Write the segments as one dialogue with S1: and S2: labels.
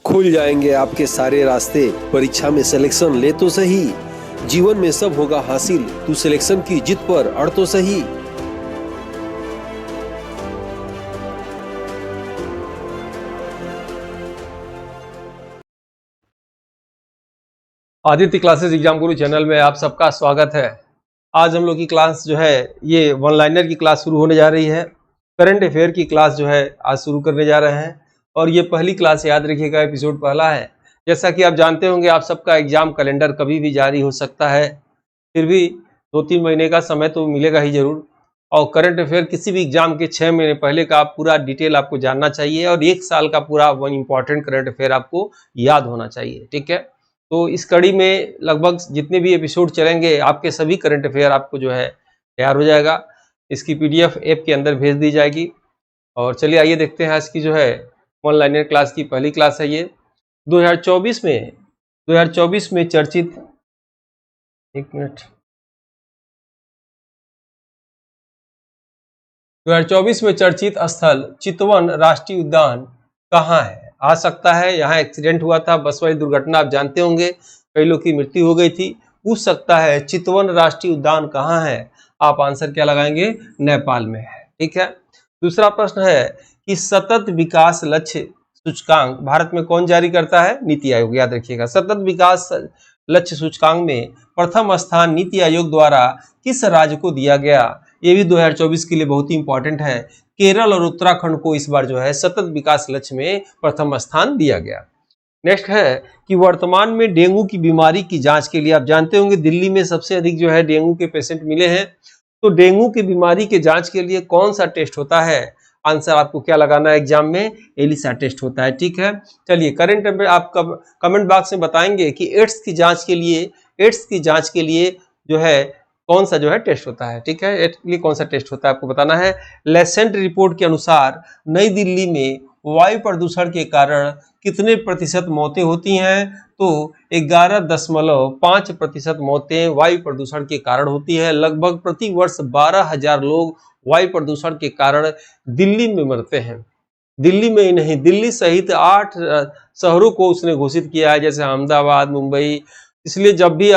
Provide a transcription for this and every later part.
S1: खुल जाएंगे आपके सारे रास्ते। परीक्षा में सिलेक्शन ले तो सही, जीवन में सब होगा हासिल। तू सिलेक्शन की जिद पर अड़ तो सही।
S2: आदित्य क्लासेस एग्जाम गुरु चैनल में आप सबका स्वागत है। आज हम लोग की क्लास जो है ये वन लाइनर की क्लास शुरू होने जा रही है। करंट अफेयर की क्लास जो है आज शुरू करने जा रहे हैं और ये पहली क्लास, याद रखिएगा, एपिसोड पहला है। जैसा कि आप जानते होंगे, आप सबका एग्जाम कैलेंडर कभी भी जारी हो सकता है, फिर भी 2-3 महीने का समय तो मिलेगा ही जरूर। और करंट अफेयर किसी भी एग्जाम के 6 महीने पहले का पूरा डिटेल आपको जानना चाहिए और 1 साल का पूरा वन इंपॉर्टेंट करंट अफेयर आपको याद होना चाहिए। ठीक है, तो इस कड़ी में लगभग जितने भी एपिसोड चलेंगे आपके सभी करंट अफेयर आपको जो है तैयार हो जाएगा। इसकी पीडीएफ ऐप के अंदर भेज दी जाएगी। और चलिए आइए देखते हैं आज की जो है वन लाइनर क्लास की पहली क्लास है। ये 2024 में चर्चित, एक मिनट, 2024 में चर्चित स्थल चितवन राष्ट्रीय उद्यान कहाँ है? आ सकता है यहाँ एक्सीडेंट हुआ था, बस वाली दुर्घटना, आप जानते होंगे, कई लोग की मृत्यु हो गई थी। पूछ सकता है चितवन राष्ट्रीय उद्यान कहाँ है? आप आंसर क्या लगाएंगे? नेपाल में है। ठीक है, दूसरा प्रश्न है कि सतत विकास लक्ष्य सूचकांक भारत में कौन जारी करता है? नीति आयोग। याद रखिएगा, सतत विकास लक्ष्य सूचकांक में प्रथम स्थान नीति आयोग द्वारा किस राज्य को दिया गया? ये भी 2024 के लिए बहुत ही इंपॉर्टेंट है। केरल और उत्तराखंड को इस बार जो है सतत विकास लक्ष्य में प्रथम स्थान दिया गया। नेक्स्ट है कि वर्तमान में डेंगू की बीमारी की जांच के लिए, आप जानते होंगे दिल्ली में सबसे अधिक जो है डेंगू के पेशेंट मिले हैं। तो डेंगू की बीमारी के जांच के लिए कौन सा टेस्ट होता है? आंसर आपको क्या लगाना है एग्जाम में? एलिसा टेस्ट होता है। ठीक है, चलिए करंट में आप कमेंट बॉक्स में बताएंगे कि एड्स की जांच के लिए जो है कौन सा जो है टेस्ट होता है। ठीक है, एड्स के लिए कौन सा टेस्ट होता है आपको बताना है। लेसेंट रिपोर्ट के अनुसार नई दिल्ली में वायु प्रदूषण के कारण कितने प्रतिशत मौतें होती हैं? तो 11.5% मौतें वायु प्रदूषण के कारण होती है। लगभग प्रति वर्ष 12,000 लोग वायु प्रदूषण के कारण दिल्ली में मरते हैं। दिल्ली में ही नहीं, दिल्ली सहित 8 शहरों को उसने घोषित किया है, जैसे अहमदाबाद, मुंबई। इसलिए जब भी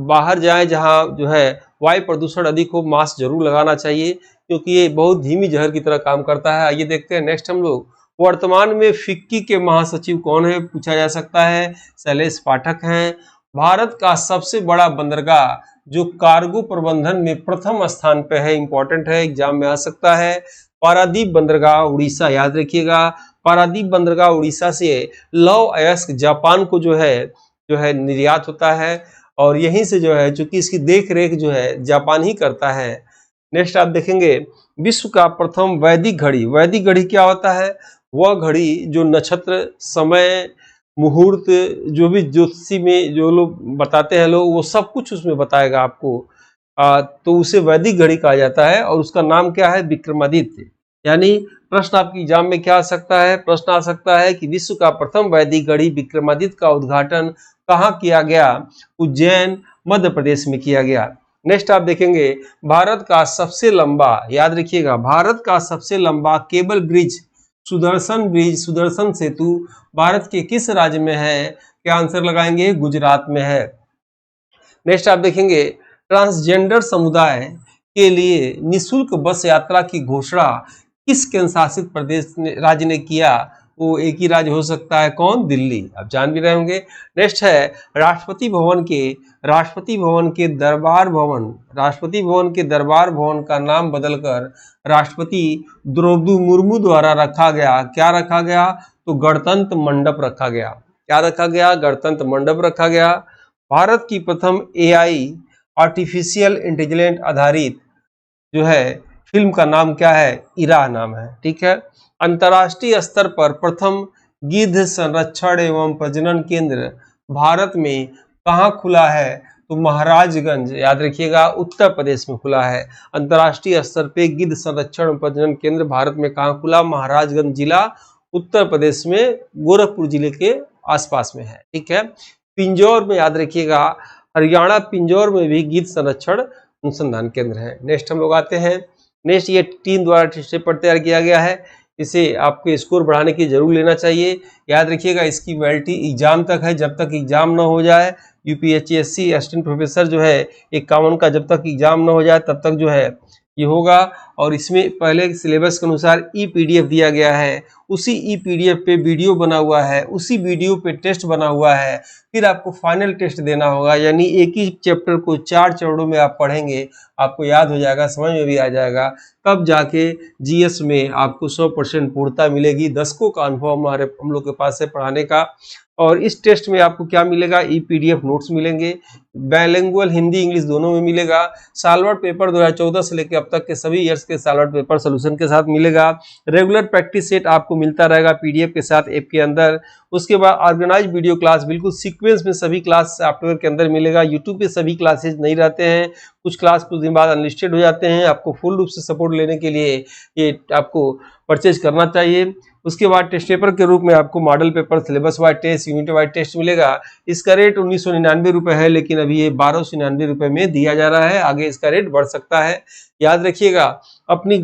S2: बाहर जाएं जहां जो है वायु प्रदूषण अधिक हो, मास्क जरूर लगाना चाहिए, क्योंकि ये बहुत धीमी जहर की तरह काम करता है। आइए देखते हैं नेक्स्ट हम लोग, वर्तमान में फिक्की के महासचिव कौन है? पूछा जा सकता है। शैलेश पाठक हैं। भारत का सबसे बड़ा बंदरगाह जो कार्गो प्रबंधन में प्रथम स्थान पे है, इंपॉर्टेंट है, एग्जाम में आ सकता है। पारादीप बंदरगाह उड़ीसा। याद रखिएगा, पारादीप बंदरगाह उड़ीसा से लौह अयस्क जापान को जो है निर्यात होता है और यहीं से जो है, चूंकि इसकी देख रेख जो है जापान ही करता है। नेक्स्ट आप देखेंगे, विश्व का प्रथम वैदिक घड़ी। वैदिक घड़ी क्या होता है? वह घड़ी जो नक्षत्र, समय, मुहूर्त, जो भी ज्योतिषी में जो लोग बताते हैं लोग, वो सब कुछ उसमें बताएगा आपको। तो उसे वैदिक घड़ी कहा जाता है और उसका नाम क्या है? विक्रमादित्य। यानी प्रश्न आपकी एग्जाम में क्या आ सकता है? प्रश्न आ सकता है कि विश्व का प्रथम वैदिक घड़ी विक्रमादित्य का उद्घाटन कहाँ किया गया? उज्जैन, मध्य प्रदेश में किया गया। नेक्स्ट आप देखेंगे, भारत का सबसे लंबा, याद रखिएगा, भारत का सबसे लंबा केबल ब्रिज सुदर्शन सेतु भारत के किस राज्य में है? क्या आंसर लगाएंगे? गुजरात में है। नेक्स्ट आप देखेंगे, ट्रांसजेंडर समुदाय के लिए निःशुल्क बस यात्रा की घोषणा किस केंद्र शासित राज्य ने किया? वो एक ही राज्य हो सकता है, कौन? दिल्ली। आप जान भी रहे होंगे। नेक्स्ट है, राष्ट्रपति भवन के दरबार भवन का नाम बदलकर राष्ट्रपति द्रौपदी मुर्मू द्वारा रखा गया। क्या रखा गया? तो गणतंत्र मंडप रखा गया। क्या रखा गया? गणतंत्र मंडप रखा गया। भारत की प्रथम AI आर्टिफिशियल इंटेलिजेंस आधारित जो है फिल्म का नाम क्या है? इरा नाम है। ठीक है, अंतर्राष्ट्रीय स्तर पर प्रथम गिद्ध संरक्षण एवं प्रजनन केंद्र भारत में कहाँ खुला है? तो महाराजगंज, याद रखिएगा, उत्तर प्रदेश में खुला है। अंतर्राष्ट्रीय स्तर पे गिद्ध संरक्षण एवं प्रजनन केंद्र भारत में कहाँ खुला? महाराजगंज जिला, उत्तर प्रदेश में, गोरखपुर जिले के आसपास में है। ठीक है, पिंजौर में, याद रखिएगा, हरियाणा पिंजौर में भी गिद्ध संरक्षण अनुसंधान केंद्र है। नेक्स्ट हम लोग आते हैं, नेक्स्ट ये टीम द्वारा पेपर तैयार किया गया है। इसे आपके स्कोर बढ़ाने की जरूर लेना चाहिए। याद रखिएगा इसकी वैलिडिटी एग्जाम तक है, जब तक एग्जाम ना हो जाए यूपीएससी असिस्टेंट प्रोफेसर जो है 51 का जब तक एग्जाम ना हो जाए तब तक जो है ये होगा। और इसमें पहले सिलेबस के अनुसार ई पीडीएफ दिया गया है, उसी ई पीडीएफ पे वीडियो बना हुआ है, उसी वीडियो पे टेस्ट बना हुआ है, फिर आपको फाइनल टेस्ट देना होगा। यानी एक ही चैप्टर को 4 चरणों में आप पढ़ेंगे, आपको याद हो जाएगा, समझ में भी आ जाएगा, तब जाके जीएस में आपको 100% पूर्णता मिलेगी। दशकों का अनुभव हमारे हम लोग के पास है पढ़ाने का। और इस टेस्ट में आपको क्या मिलेगा, ई पीडीएफ नोट्स मिलेंगे, बाइलिंगुअल हिंदी इंग्लिश दोनों में मिलेगा। सालवर्ड पेपर 2014 से लेकर अब तक के सभी ईयर्स के सालवर्ड पेपर सोल्यूशन के साथ मिलेगा। रेगुलर प्रैक्टिस सेट आपको मिलता रहेगा पीडीएफ के साथ ऐप के अंदर। उसके बाद ऑर्गेनाइज वीडियो क्लास बिल्कुल सीक्वेंस में सभी क्लास सॉफ्टवेयर के अंदर मिलेगा। यूट्यूब पे सभी क्लासेज नहीं रहते हैं, कुछ क्लास कुछ दिन बाद अनलिस्टेड हो जाते हैं। आपको फुल रूप से सपोर्ट लेने के लिए ये आपको परचेज करना चाहिए। उसके बाद टेस्ट पेपर के रूप में आपको model paper, syllabus wise test, unit wise test मिलेगा। इसका रेट 1999 रुपये है, लेकिन अभी ये 1299 रुपये में दिया जा रहा है, आगे इसका रेट बढ़ सकता है। याद रखिएगा अपनी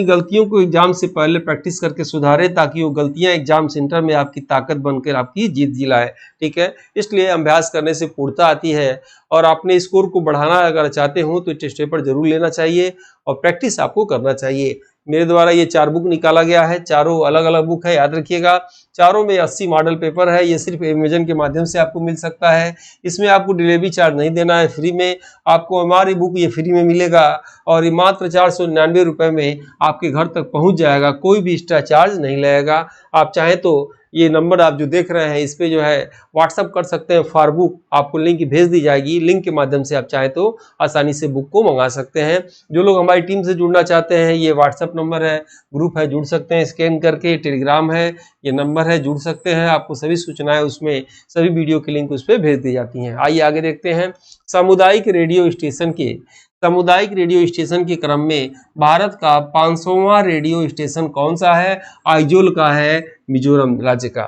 S2: गलतियों को एग्जाम से पहले प्रैक्टिस करके सुधारें, ताकि वो गलतियां एग्जाम सेंटर में आपकी ताकत बनकर आपकी जीत दिलाए। ठीक है, इसलिए अभ्यास करने से पूर्णता आती है। और अपने स्कोर को बढ़ाना अगर चाहते हो तो टेस्ट पेपर जरूर लेना चाहिए और प्रैक्टिस आपको करना चाहिए। मेरे द्वारा ये 4 बुक निकाला गया है, चारों अलग अलग बुक है, याद रखिएगा। चारों में 80 मॉडल पेपर है, ये सिर्फ अमेजन के माध्यम से आपको मिल सकता है। इसमें आपको डिलीवरी चार्ज नहीं देना है, फ्री में आपको हमारी बुक ये फ्री में मिलेगा और ये मात्र 499 रुपये में आपके घर तक पहुंच जाएगा, कोई भी एक्स्ट्रा चार्ज नहीं लगेगा। आप चाहें तो ये नंबर आप जो देख रहे हैं इस पे जो है व्हाट्सअप कर सकते हैं फॉर बुक, आपको लिंक भेज दी जाएगी, लिंक के माध्यम से आप चाहें तो आसानी से बुक को मंगा सकते हैं। जो लोग हमारी टीम से जुड़ना चाहते हैं, ये व्हाट्सअप नंबर है, ग्रुप है, जुड़ सकते हैं स्कैन करके। टेलीग्राम है, ये नंबर है, जुड़ सकते हैं। आपको सभी सूचनाएं उसमें, सभी वीडियो की लिंक उस पर भेज दी जाती हैं। आइए आगे देखते हैं। सामुदायिक रेडियो स्टेशन के क्रम में भारत का 500वां रेडियो स्टेशन कौन सा है? आइजोल का है, मिजोरम राज्य का।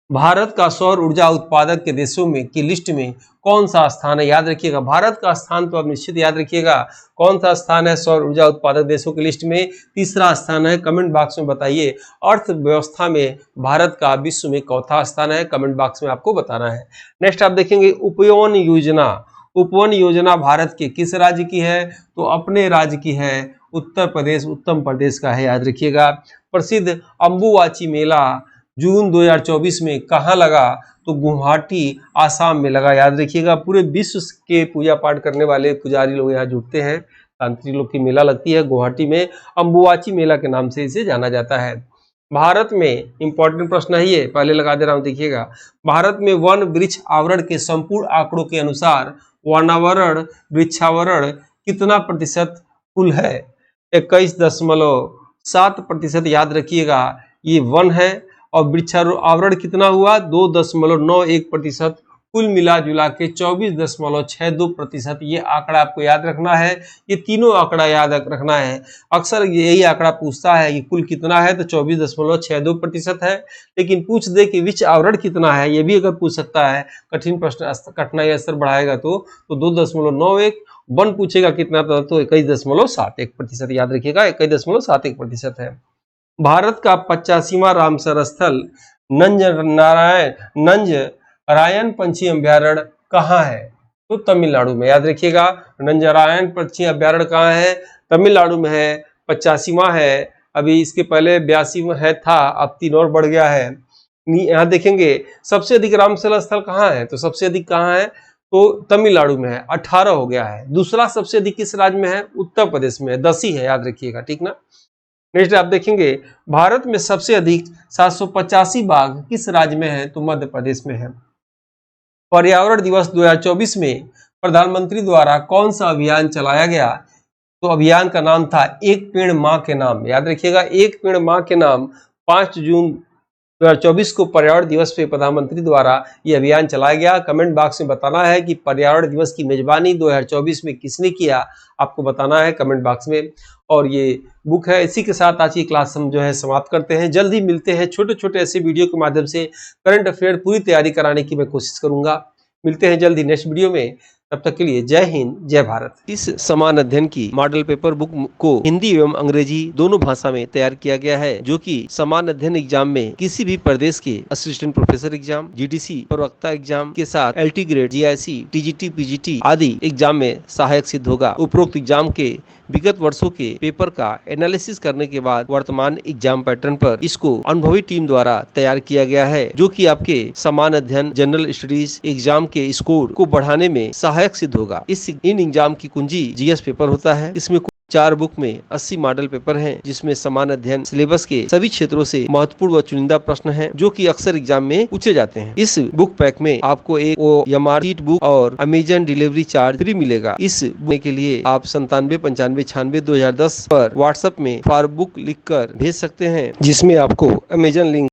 S2: भारत का सौर ऊर्जा उत्पादक के देशों में की लिस्ट में कौन सा स्थान है? याद रखिएगा, भारत का स्थान तो आप निश्चित याद रखिएगा। कौन सा स्थान है सौर ऊर्जा उत्पादक देशों की लिस्ट में? तीसरा स्थान है। कमेंट बॉक्स में बताइए। अर्थव्यवस्था में भारत का विश्व में चौथा स्थान है, कमेंट बॉक्स में आपको बताना है। नेक्स्ट आप देखेंगे उपवन योजना। उपवन योजना भारत के किस राज्य की है? तो अपने राज्य की है, उत्तर प्रदेश का है, याद रखिएगा। प्रसिद्ध अंबुबाची मेला जून 2024 में कहाँ लगा? तो गुवाहाटी आसाम में लगा, याद रखिएगा। पूरे विश्व के पूजा पाठ करने वाले पुजारी लोग यहाँ जुटते हैं, तांत्रिक लोग की मेला लगती है गुवाहाटी में, अंबुबाची मेला के नाम से इसे जाना जाता है। भारत में इंपॉर्टेंट प्रश्न है ये, पहले लगा दे रहा हूं, देखिएगा। भारत में वन वृक्ष आवरण के संपूर्ण आंकड़ों के अनुसार वनावरण वृक्षावरण कितना प्रतिशत कुल है? 21.7%, याद रखिएगा, ये वन है। और वृक्षावरण कितना हुआ? 2.91%। कुल मिला जुला के 24.62%। ये आंकड़ा आपको याद रखना है, ये तीनों आंकड़ा याद रखना है। अक्सर यही आंकड़ा पूछता है कि कुल कितना है, तो 24.62% है। लेकिन पूछ दे कि विच आवरण कितना है, ये भी अगर पूछ सकता है, कठिन प्रश्न कठिनाई स्तर बढ़ाएगा तो 2.91। वन पूछेगा कितना तो 21.71%, याद रखिएगा 21.71% है। भारत का 85वां रामसर स्थल नंजरायन पंछी अभ्यारण्य कहाँ है? तो तमिलनाडु में, याद रखिएगा। नंजरायन पंछी अभ्यारण्य कहाँ है? तमिलनाडु में है, 85वां है। अभी इसके पहले 82वां है था, अब 3 और बढ़ गया है। यहाँ देखेंगे सबसे अधिक रामसर स्थल कहाँ है? तो सबसे अधिक कहाँ है? तो तमिलनाडु में है, 18 हो गया है। दूसरा सबसे अधिक किस राज्य में है? उत्तर प्रदेश में है, 10 ही है, याद रखिएगा, ठीक ना। नेक्स्ट आप देखेंगे भारत में सबसे अधिक 785 बाघ किस राज्य में है? तो मध्य प्रदेश में है। पर्यावरण दिवस 2024 में प्रधानमंत्री द्वारा कौन सा अभियान चलाया गया? तो अभियान का नाम था एक पेड़ मां के नाम, याद रखिएगा, एक पेड़ मां के नाम। 5 जून 2024 को पर्यावरण दिवस पे प्रधानमंत्री द्वारा ये अभियान चलाया गया। कमेंट बॉक्स में बताना है कि पर्यावरण दिवस की मेजबानी 2024 में किसने किया, आपको बताना है कमेंट बॉक्स में। और ये बुक है। इसी के साथ आज की क्लास हम जो है समाप्त करते हैं। जल्द ही मिलते हैं छोटे छोटे ऐसे वीडियो के माध्यम से करंट अफेयर पूरी तैयारी कराने की मैं कोशिश करूंगा। मिलते हैं जल्द ही नेक्स्ट वीडियो में। तब तक के लिए जय हिंद, जय भारत।
S1: इस समान अध्ययन की मॉडल पेपर बुक को हिंदी एवं अंग्रेजी दोनों भाषा में तैयार किया गया है, जो कि समान अध्ययन एग्जाम में किसी भी प्रदेश के असिस्टेंट प्रोफेसर एग्जाम, जीडीसी प्रवक्ता एग्जाम के साथ LT grade, GIC, TGT, PGT आदि एग्जाम में सहायक सिद्ध होगा। उपरोक्त एग्जाम के विगत वर्षों के पेपर का एनालिसिस करने के बाद वर्तमान एग्जाम पैटर्न पर इसको अनुभवी टीम द्वारा तैयार किया गया है, जो कि आपके समान अध्ययन जनरल स्टडीज एग्जाम के स्कोर को बढ़ाने में सहायक सिद्ध होगा। इन एग्जाम की कुंजी जीएस पेपर होता है। इसमें 4 बुक में 80 मॉडल पेपर हैं, जिसमें समान अध्ययन सिलेबस के सभी क्षेत्रों से महत्वपूर्ण व चुनिंदा प्रश्न हैं, जो कि अक्सर एग्जाम में पूछे जाते हैं। इस बुक पैक में आपको एक OMR शीट बुक और अमेजन डिलीवरी चार्ज फ्री मिलेगा। इस बुक के लिए आप 9795962010 पर व्हाट्सएप में फॉर बुक लिखकर भेज सकते हैं, जिसमें आपको अमेजन लिंक